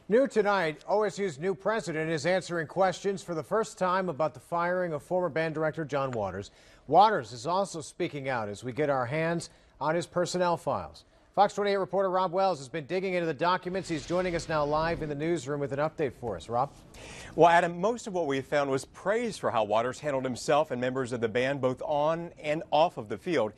New tonight, OSU's new president is answering questions for the first time about the firing of former band director John Waters. Waters is also speaking out as we get our hands on his personnel files. Fox 28 reporter Rob Wells has been digging into the documents. He's joining us now live in the newsroom with an update for us. Rob? Well, Adam, most of what we found was praise for how Waters handled himself and members of the band both on and off of the field.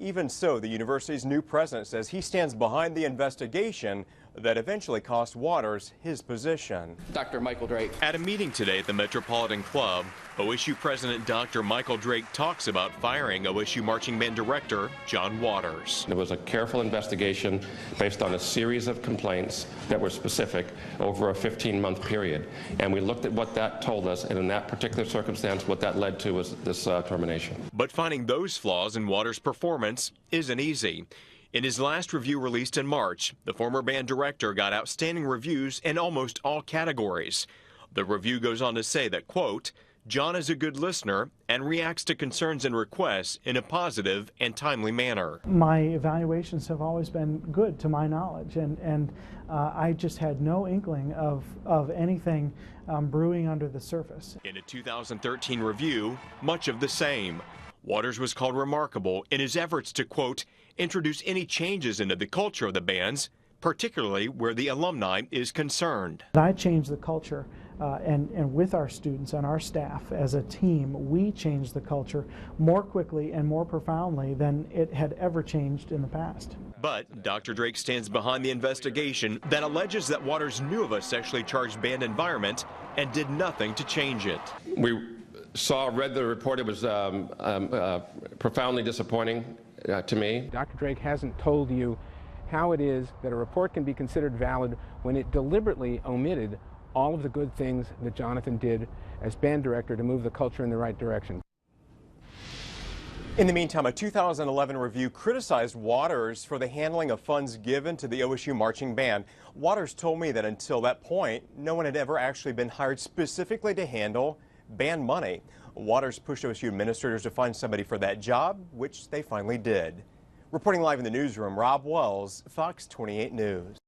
Even so, the university's new president says he stands behind the investigation that eventually cost Waters his position. Dr. Michael Drake. At a meeting today at the Metropolitan Club, OSU President Dr. Michael Drake talks about firing OSU marching band director John Waters. It was a careful investigation based on a series of complaints that were specific over a 15-month period. And we looked at what that told us, and in that particular circumstance, what that led to was this termination. But finding those flaws in Waters' performance isn't easy. In his last review released in March, the former band director got outstanding reviews in almost all categories. The review goes on to say that, quote, John is a good listener and reacts to concerns and requests in a positive and timely manner. My evaluations have always been good to my knowledge, and I just had no inkling of anything brewing under the surface. In a 2013 review, much of the same. Waters was called remarkable in his efforts to, quote, introduce any changes into the culture of the bands, particularly where the alumni is concerned. I changed the culture, and with our students and our staff as a team, we changed the culture more quickly and more profoundly than it had ever changed in the past. But Dr. Drake stands behind the investigation that alleges that Waters knew of a sexually charged band environment and did nothing to change it. We read the report. It was profoundly disappointing to me. Dr. Drake hasn't told you how it is that a report can be considered valid when it deliberately omitted all of the good things that Jonathan did as band director to move the culture in the right direction. In the meantime, a 2011 review criticized Waters for the handling of funds given to the OSU marching band. Waters told me that until that point, no one had ever actually been hired specifically to handle band money. Waters pushed OSU administrators to find somebody for that job, which they finally did. Reporting live in the newsroom, Rob Wells, Fox 28 News.